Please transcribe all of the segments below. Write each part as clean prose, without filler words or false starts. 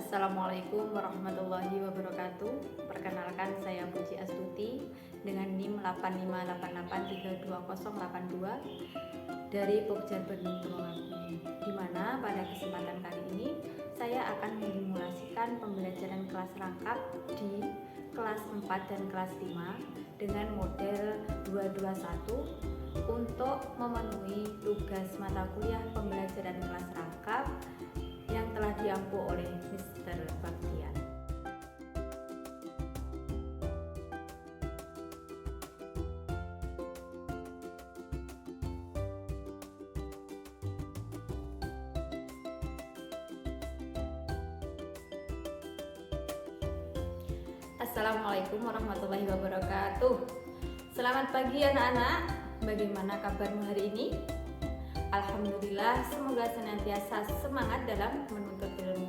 Assalamualaikum warahmatullahi wabarakatuh. Perkenalkan, saya Puji Astuti dengan NIM 8588320082 dari Pokja Bandung Tulungagung, di mana pada kesempatan kali ini saya akan memsimulasikan pembelajaran kelas rangkap di kelas 4 dan kelas 5 dengan model 221 untuk memenuhi tugas mata kuliah pembelajaran kelas rangkap yang telah diampu oleh Mr. Baktian. Assalamualaikum warahmatullahi wabarakatuh. Selamat pagi anak-anak. Bagaimana kabarmu hari ini? Alhamdulillah, semoga senantiasa semangat dalam menuntut ilmu.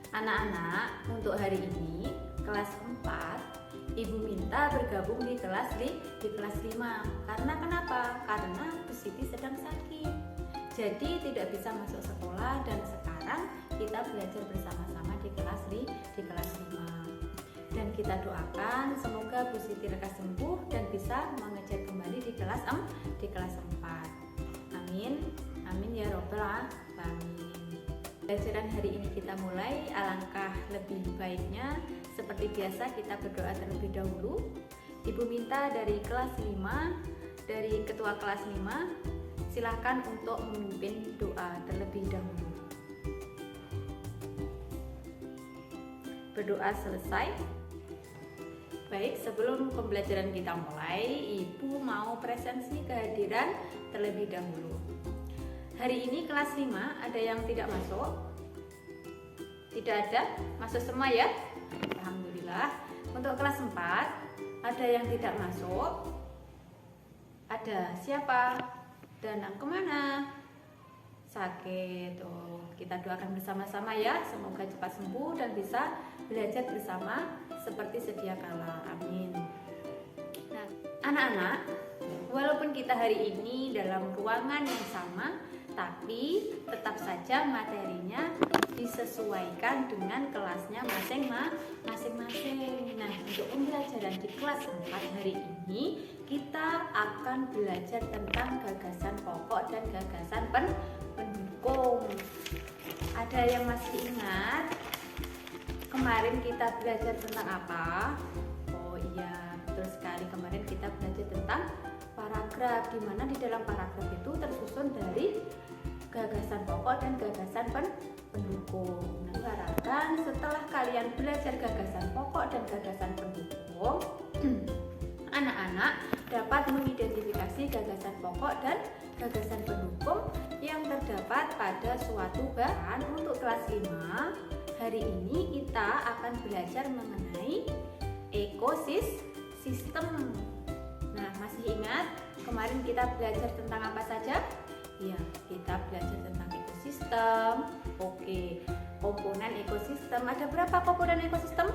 Anak-anak, untuk hari ini kelas 4 Ibu minta bergabung di kelas 5. Karena kenapa? Karena Bu Siti sedang sakit. Jadi tidak bisa masuk sekolah dan sekarang kita belajar bersama-sama di kelas 5. Dan kita doakan semoga Bu Siti lekas sembuh dan bisa mengejar kembali di kelas 4. Amin, amin ya robbal alamin. Pelajaran hari ini kita mulai. Alangkah lebih baiknya seperti biasa kita berdoa terlebih dahulu. Ibu minta dari kelas 5, dari ketua kelas 5, silahkan untuk memimpin doa terlebih dahulu. Berdoa selesai. Baik, sebelum pembelajaran kita mulai, Ibu mau presensi kehadiran terlebih dahulu. Hari ini kelas 5 ada yang tidak masuk? Tidak ada? Masuk semua ya? Alhamdulillah. Untuk kelas 4 ada yang tidak masuk? Ada. Siapa? Danang kemana? Sakit. Oh, kita doakan bersama-sama ya, semoga cepat sembuh dan bisa belajar bersama seperti sedia kala. Amin. Nah, anak-anak, walaupun kita hari ini dalam ruangan yang sama, tapi tetap saja materinya disesuaikan dengan kelasnya masing-masing. Nah, untuk pembelajaran di kelas 4 hari ini kita akan belajar tentang gagasan pokok dan gagasan pendukung. Ada yang masih ingat kemarin kita belajar tentang apa? Oh iya, betul sekali. Kemarin kita belajar tentang paragraf, di mana di dalam paragraf itu tersusun dari gagasan pokok dan gagasan pendukung. Nah, harapkan setelah kalian belajar gagasan pokok dan gagasan pendukung, anak-anak dapat mengidentifikasi gagasan pokok dan gagasan pendukung yang terdapat pada suatu bahan. Untuk kelas 5 hari ini kita akan belajar mengenai ekosistem. Nah, masih ingat kemarin kita belajar tentang apa saja? Ya, kita belajar tentang ekosistem. Oke, komponen ekosistem. Ada berapa komponen ekosistem?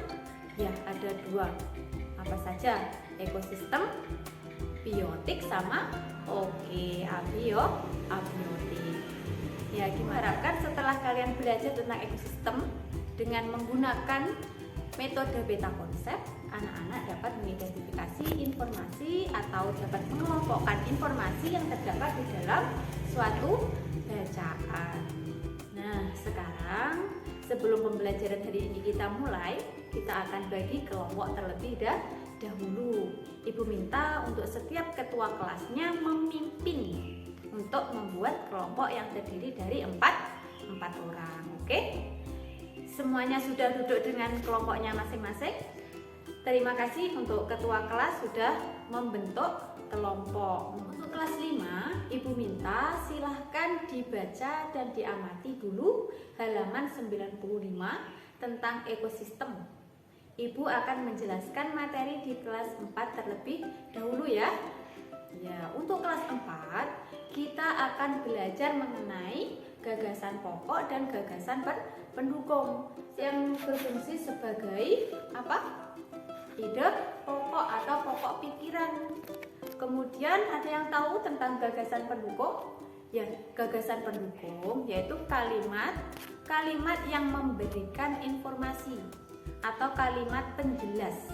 Ya, ada 2. Apa saja? Ekosistem biotik sama abiotik. Ya, diharapkan setelah kalian belajar tentang ekosistem dengan menggunakan metode beta konsep, anak-anak dapat mengidentifikasi informasi atau dapat mengelompokkan informasi yang terdapat di dalam suatu bacaan. Nah, sekarang sebelum pembelajaran hari ini kita mulai, kita akan bagi kelompok terlebih dahulu. Ibu minta untuk setiap ketua kelasnya memimpin untuk membuat kelompok yang terdiri dari 4 orang. Oke? Semuanya sudah duduk dengan kelompoknya masing-masing? Terima kasih untuk ketua kelas sudah membentuk kelompok. Untuk kelas 5, Ibu minta silahkan dibaca dan diamati dulu halaman 95 tentang ekosistem. Ibu akan menjelaskan materi di kelas 4 terlebih dahulu ya. Ya, untuk kelas 4 kita akan belajar mengenai gagasan pokok dan gagasan pendukung yang berfungsi sebagai apa? Ide pokok atau pokok pikiran. Kemudian ada yang tahu tentang gagasan pendukung? Ya, gagasan pendukung yaitu kalimat yang memberikan informasi atau kalimat penjelas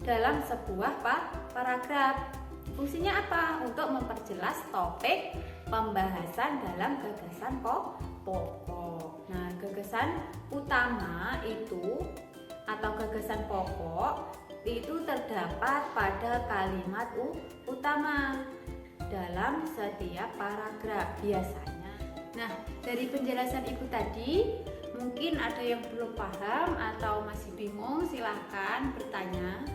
dalam sebuah paragraf. Fungsinya apa? Untuk memperjelas topik pembahasan dalam gagasan pokok. Nah, gagasan utama itu atau gagasan pokok itu terdapat pada kalimat utama dalam setiap paragraf biasanya. Nah, dari penjelasan Ibu tadi, mungkin ada yang belum paham atau masih bingung, silahkan bertanya.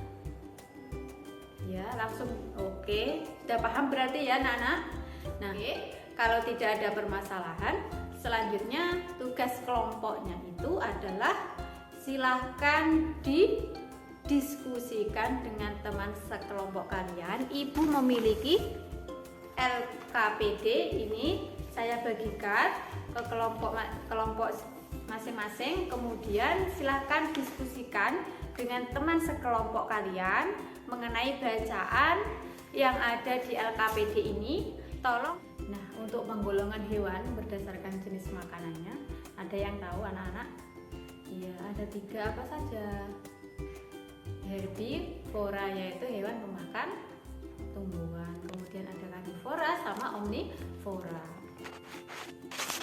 Ya, langsung oke. Sudah paham berarti ya, anak-anak? Nah, kalau tidak ada permasalahan, selanjutnya tugas kelompoknya itu adalah silahkan didiskusikan dengan teman sekelompok kalian. Ibu memiliki LKPD ini saya bagikan ke kelompok masing-masing, kemudian silahkan diskusikan dengan teman sekelompok kalian mengenai bacaan yang ada di LKPD ini. Tolong. Nah, untuk penggolongan hewan berdasarkan jenis makanannya, ada yang tahu anak-anak? Iya, ada 3 apa saja? Herbivora yaitu hewan pemakan tumbuhan, kemudian ada karnivora sama omnivora.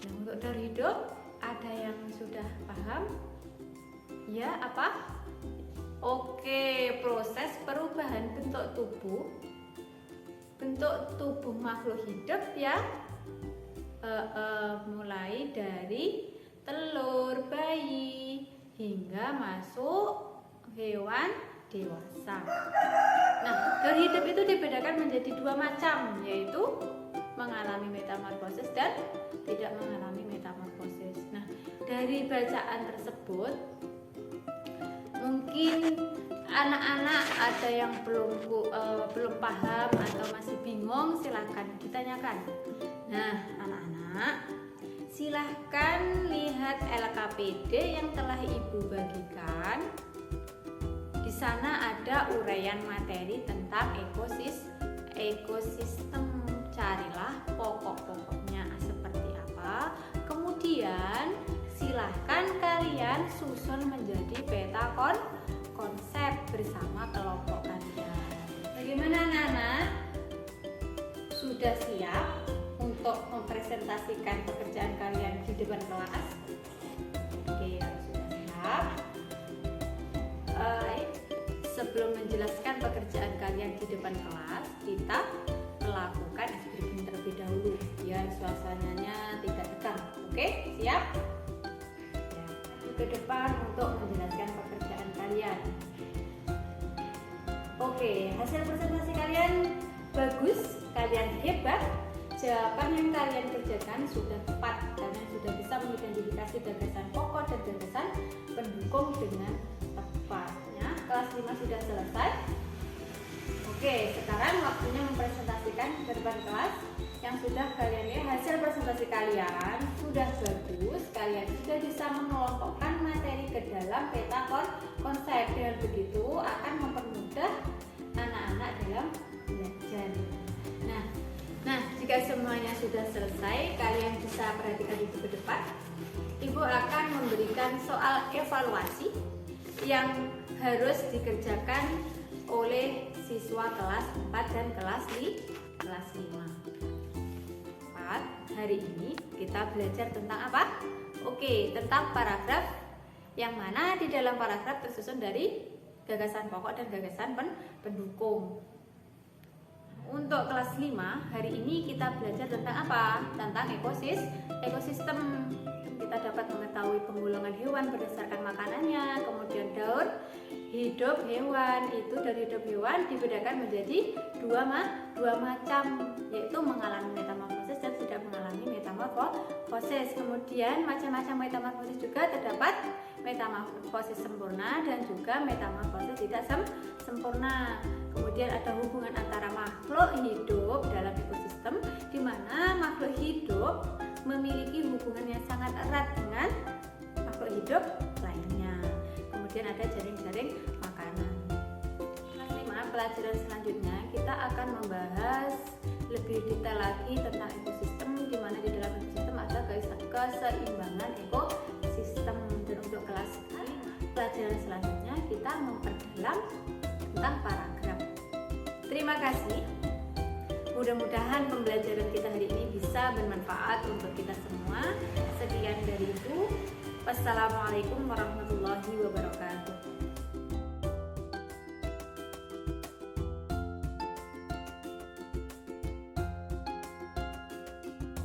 Nah, untuk dari hidup ada yang sudah paham? Ya, apa? Oke, proses perubahan bentuk tubuh makhluk hidup ya, mulai dari telur bayi hingga masuk hewan dewasa. Nah, dari hidup itu dibedakan menjadi 2 macam, yaitu mengalami metamorfosis dan tidak mengalami metamorfosis. Nah, dari bacaan tersebut mungkin anak-anak ada yang belum paham atau masih bingung, silahkan ditanyakan. Nah, anak-anak silahkan lihat LKPD yang telah Ibu bagikan. Di sana ada uraian materi tentang ekosistem. Carilah pokok-pokoknya seperti apa. Kemudian silahkan kalian susun menjadi peta konsep bersama kelompok kalian. Bagaimana anak-anak? Sudah siap untuk mempresentasikan pekerjaan kalian di depan kelas? Oke, kalau sudah siap, sebelum menjelaskan pekerjaan kalian di depan kelas, kita melakukan ice breaking terlebih dahulu biar suasananya tidak tegang. Oke, siap? Ke depan untuk menjelaskan pekerjaan kalian. Oke, hasil presentasi kalian bagus, kalian hebat. Jawaban yang kalian kerjakan sudah tepat, kalian sudah bisa mengidentifikasi gagasan pokok dan gagasan pendukung dengan tepatnya. Kelas 5 sudah selesai. Oke, sekarang waktunya mempresentasikan ke depan kelas. Yang sudah kalian lihat hasil presentasi kalian sudah bagus, kalian sudah bisa mengelompokkan materi ke dalam peta konsep. Dengan begitu akan mempermudah anak-anak dalam belajar. Nah, jika semuanya sudah selesai, kalian bisa perhatikan Ibu ke depan. Ibu akan memberikan soal evaluasi yang harus dikerjakan oleh siswa kelas 4 dan kelas 5. Hari ini kita belajar tentang apa? Oke, tentang paragraf, yang mana di dalam paragraf tersusun dari gagasan pokok dan gagasan pendukung. Untuk kelas 5 hari ini kita belajar tentang apa? Tentang ekosistem. Kita dapat mengetahui penggolongan hewan berdasarkan makanannya, kemudian daur hidup hewan. Itu dari hidup hewan dibedakan menjadi dua macam, yaitu mengalami metamorfosis dan tidak mengalami metamorfosis. Kemudian macam-macam metamorfosis juga terdapat metamorfosis sempurna dan juga metamorfosis tidak sempurna. Kemudian ada hubungan antara makhluk hidup dalam ekosistem, di mana makhluk hidup memiliki hubungan yang sangat erat dengan makhluk hidup lainnya. Kemudian ada jaring-jaring makanan. Kelas 5 pelajaran selanjutnya kita kita akan membahas lebih detail lagi tentang ekosistem, di mana di dalam ekosistem ada keseimbangan ekosistem. Dan untuk kelas pelajaran selanjutnya kita memperdalam tentang paragraf. Terima kasih. Mudah-mudahan pembelajaran kita hari ini bisa bermanfaat untuk kita semua. Sekian dari Ibu. Wassalamualaikum warahmatullahi wabarakatuh.